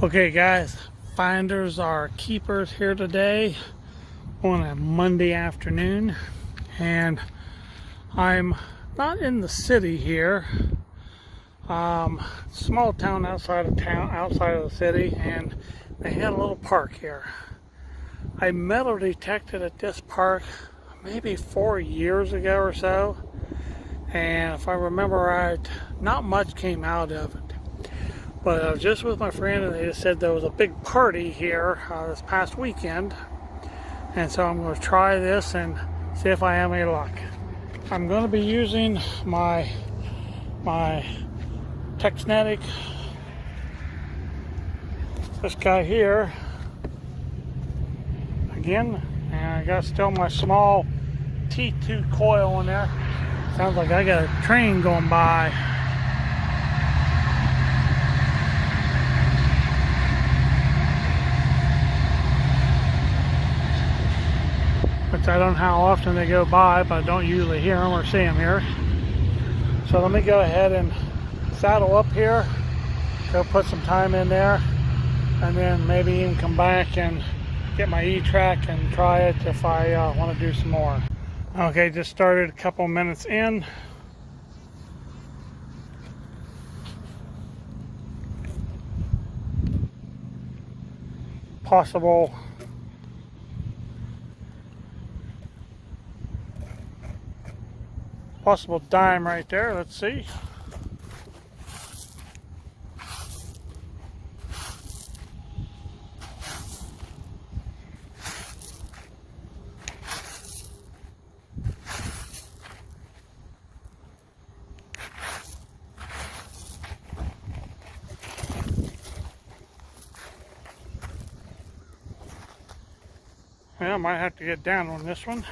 Okay guys, finders are keepers here today on a Monday afternoon, and I'm not in the city here. Small town, outside of the city, and they had a little park here. I metal detected at this park maybe 4 years ago or so, and if I remember right, not much came out of it. But I was just with my friend, and they just said there was a big party here this past weekend. And so I'm going to try this and see if I have any luck. I'm going to be using my Texnetic, this guy here, again. And I got still my small T2 coil in there. Sounds like I got a train going by. Which I don't know how often they go by, but I don't usually hear them or see them here. So let me go ahead and saddle up here, go put some time in there, and then maybe even come back and get my E-Track and try it if I want to do some more. Okay, just started a couple minutes in. Possible dime right there. Let's see. Yeah, I might have to get down on this one.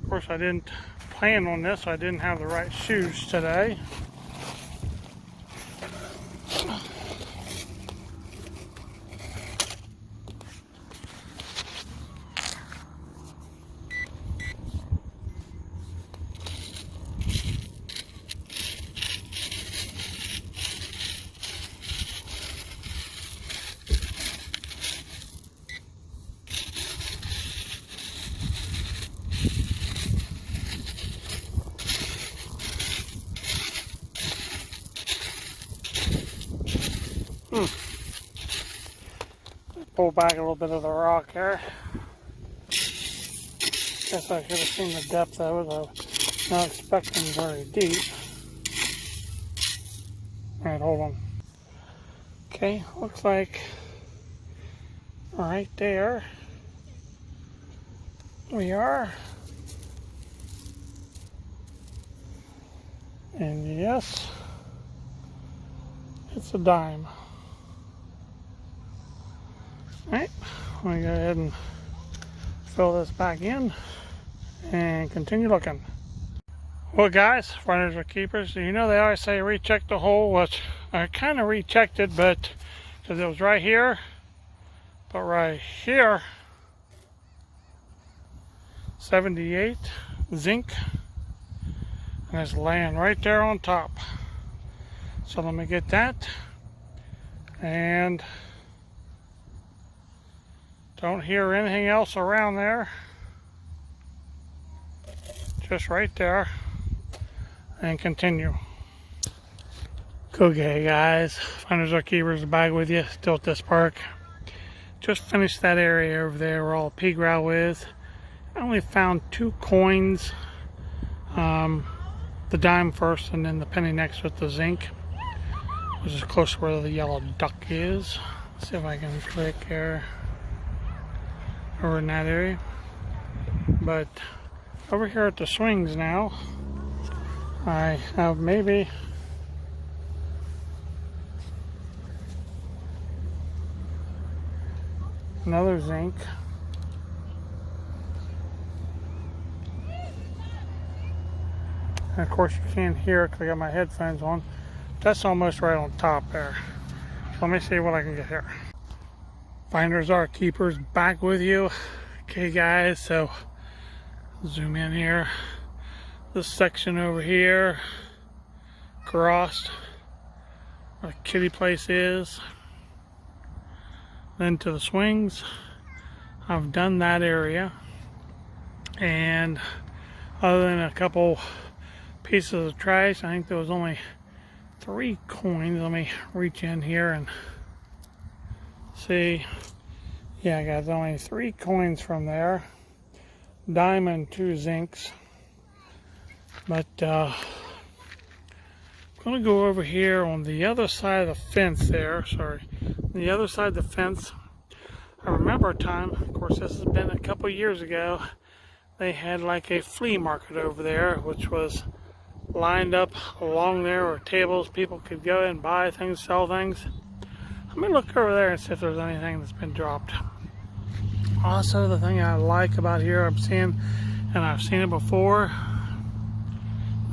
Of course, I didn't plan on this. I didn't have the right shoes today. Pull back a little bit of the rock there. Guess I should have seen the depth of it. I was not expecting very deep. Alright, hold on. Okay, looks like right there we are. And yes, it's a dime. Alright, let me go ahead and fill this back in and continue looking. Well guys, finders are keepers. You know they always say recheck the hole, which I kind of rechecked it, but because it was right here, but right here, 78 zinc, and it's laying right there on top. So let me get that, and don't hear anything else around there. Just right there, and continue. Okay guys, finders are keepers, back with you, still at this park. Just finished that area over there where all the pea growl is. I only found 2 coins, the dime first and then the penny next with the zinc, which is close to where the yellow duck is. Let's see if I can click here over in that area. But over here at the swings now, I have maybe another zinc. And of course you can't hear it because I got my headphones on. That's almost right on top there. So let me see what I can get here. Finders are keepers, back with you. Okay guys, so zoom in here. This section over here, crossed where the kiddie place is. Then to the swings. I've done that area. And other than a couple pieces of trash, I think there was only 3 coins. Let me reach in here and see. Yeah, I got only 3 coins from there. Dime and 2 zincs. But I'm going to go over here on the other side of the fence there. Sorry. On the other side of the fence, I remember a time, of course this has been a couple years ago, they had like a flea market over there, which was lined up along there where tables, people could go and buy things, sell things. Let me look over there and see if there's anything that's been dropped. Also, the thing I like about here, I'm seeing, and I've seen it before,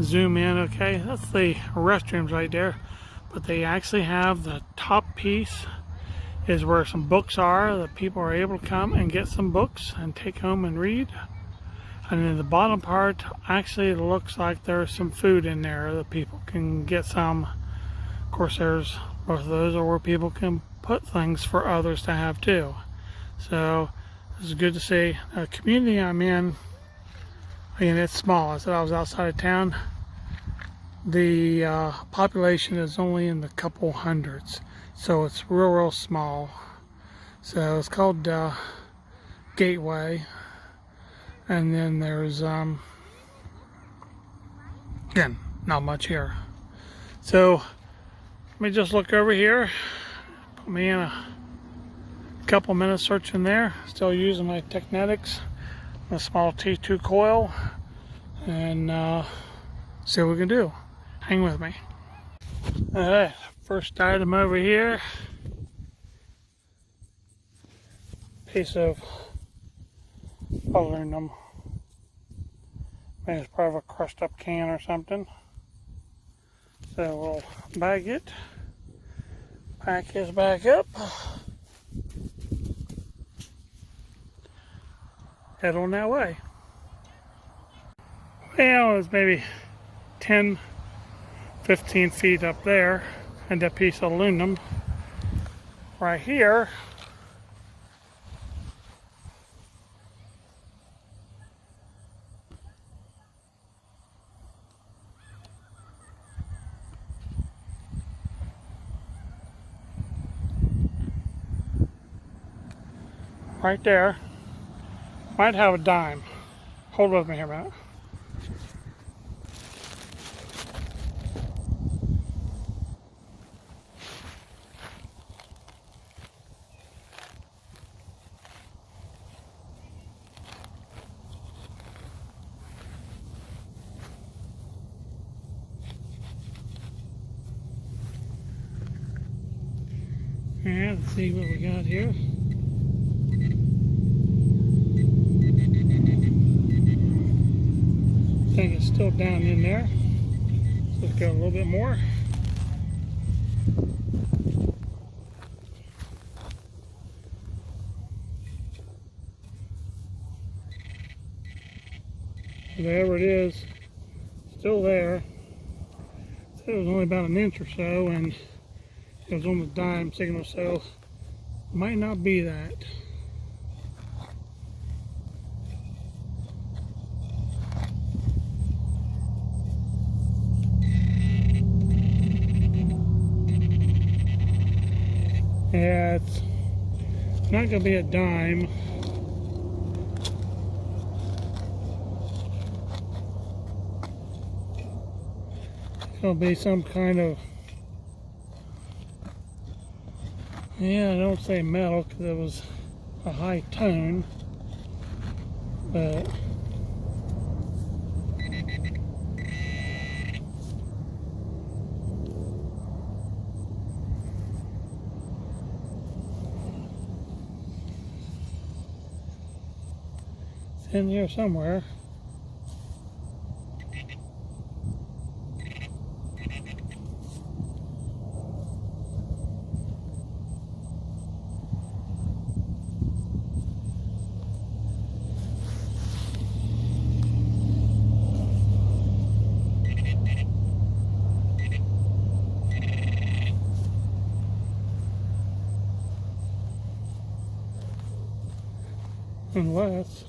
zoom in, okay, that's the restrooms right there, but they actually have the top piece is where some books are that people are able to come and get some books and take home and read. And then the bottom part, actually it looks like there's some food in there that people can get some. Of course, there's both of those are where people can put things for others to have too. So this is good to see. The community I'm in, again, it's small. I said I was outside of town. The population is only in the couple hundreds, so it's real small. So it's called Gateway, and then there's again, not much here. So let me just look over here. Put me in a couple minutes searching there. Still using my Technetics, a small T2 coil, and see what we can do. Hang with me. Alright, first item over here. Piece of aluminum. Maybe it's part of a crushed up can or something. So we'll bag it. Pack this back up. Head on that way. Well, it's maybe 10, 15 feet up there, and that piece of aluminum right here right there might have a dime. Hold with me here a minute. And let's see what we got here. I think it's still down in there. So let's go a little bit more. Whatever it is, still there. It was only about an inch or so, and it was on the dime signal, so it might not be that. Yeah, it's not going to be a dime. It's going to be some kind of, yeah, I don't say metal because it was a high tone, but it's in here somewhere. Unless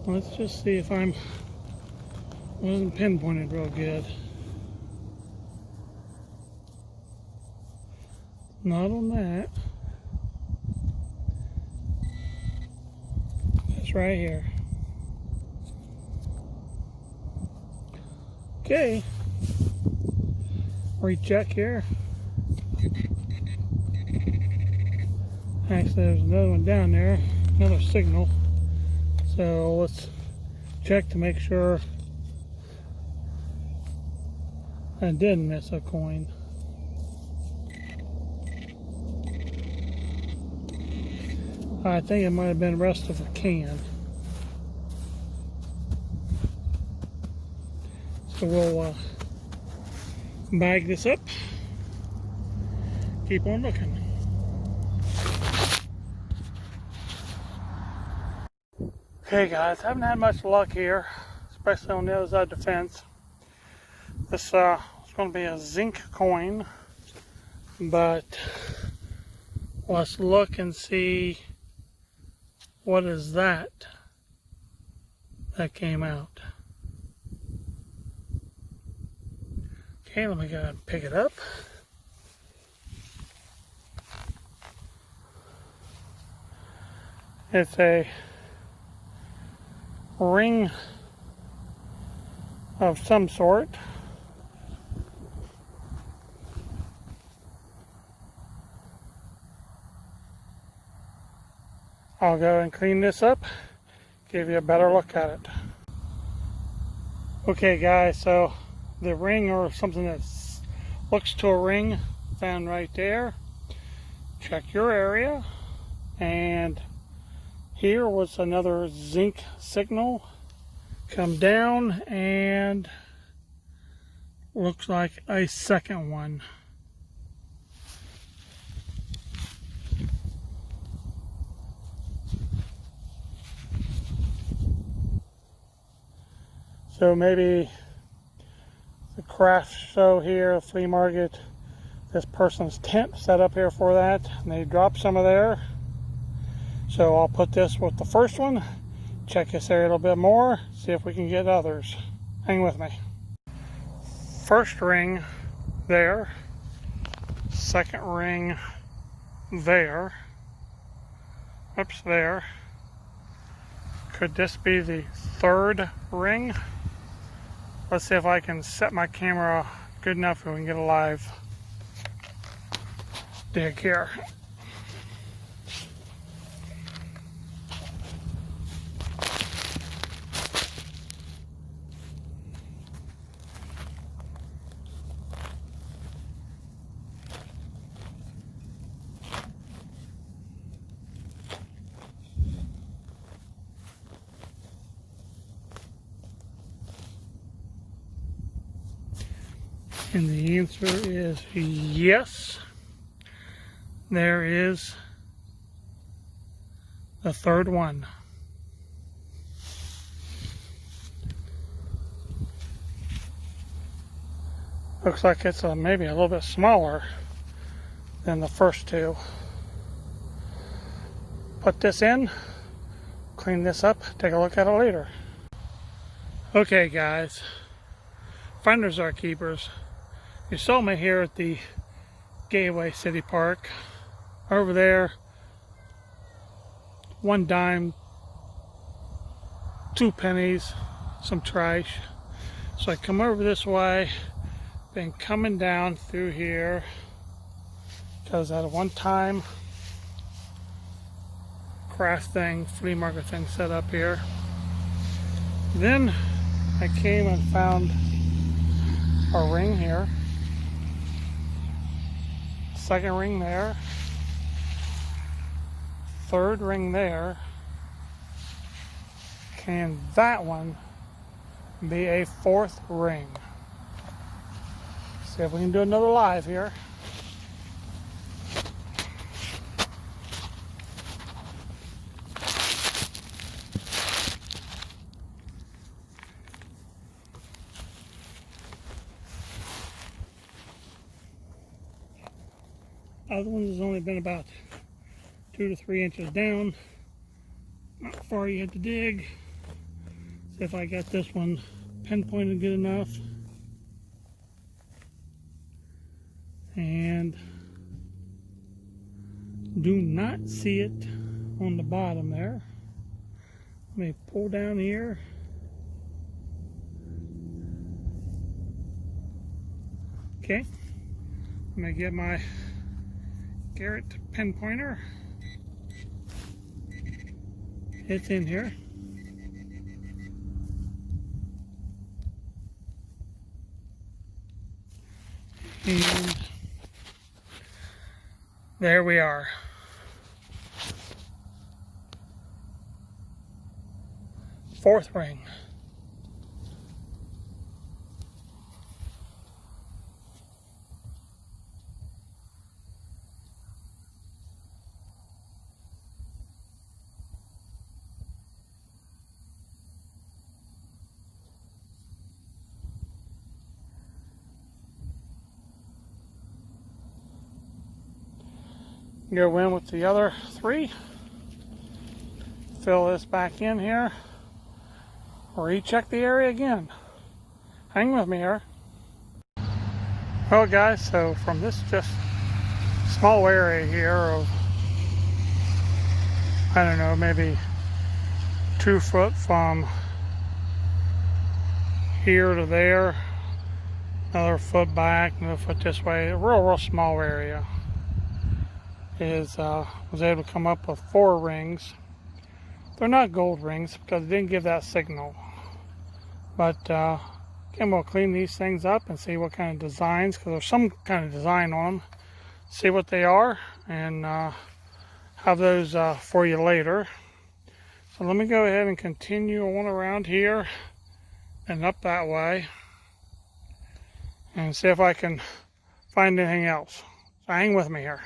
let's just see if wasn't pinpointed real good. Not on that. It's right here. Okay. Recheck here. Actually, there's another one down there, another signal. So let's check to make sure I didn't miss a coin. I think it might have been the rest of a can. So we'll bag this up. Keep on looking. Okay guys, haven't had much luck here, especially on the other side of the fence. This is going to be a zinc coin, but let's look and see what is that came out. Okay, let me go ahead and pick it up. It's a ring of some sort. I'll go and clean this up, give you a better look at it. Okay guys, so the ring, or something that looks to a ring, found right there. Check your area, and here was another zinc signal. Come down and looks like a second one. So maybe the craft show here, the flea market, this person's tent set up here for that, and they dropped some of there. So I'll put this with the first one, check this area a little bit more, see if we can get others. Hang with me. First ring there, second ring there, oops, there. Could this be the third ring? Let's see if I can set my camera good enough so we can get a live dig here. And the answer is yes. There is the third one. Looks like it's maybe a little bit smaller than the first two. Put this in, clean this up, take a look at it later. Okay guys, finders are keepers. You saw me here at the Gateway City Park. Over there, 1 dime, 2 pennies, some trash. So I come over this way, been coming down through here, because at one time, craft thing, flea market thing set up here. Then I came and found a ring here. Second ring there, third ring there. Can that one be a fourth ring? See if we can do another live here. Other ones has only been about 2 to 3 inches down. Not far you had to dig. See if I got this one pinpointed good enough. And do not see it on the bottom there. Let me pull down here. Okay, I'm going to get my Garrett pinpointer. It's in here. And there we are. Fourth ring. Go in with the other 3. Fill this back in here. Recheck the area again. Hang with me here. Well guys, so from this just small area here of, I don't know, maybe 2 foot from here to there, another foot back, another foot this way, a real small area, was able to come up with 4 rings. They're not gold rings because it didn't give that signal. But again, we'll clean these things up and see what kind of designs, because there's some kind of design on them. See what they are and have those for you later. So let me go ahead and continue on around here and up that way and see if I can find anything else. So hang with me here.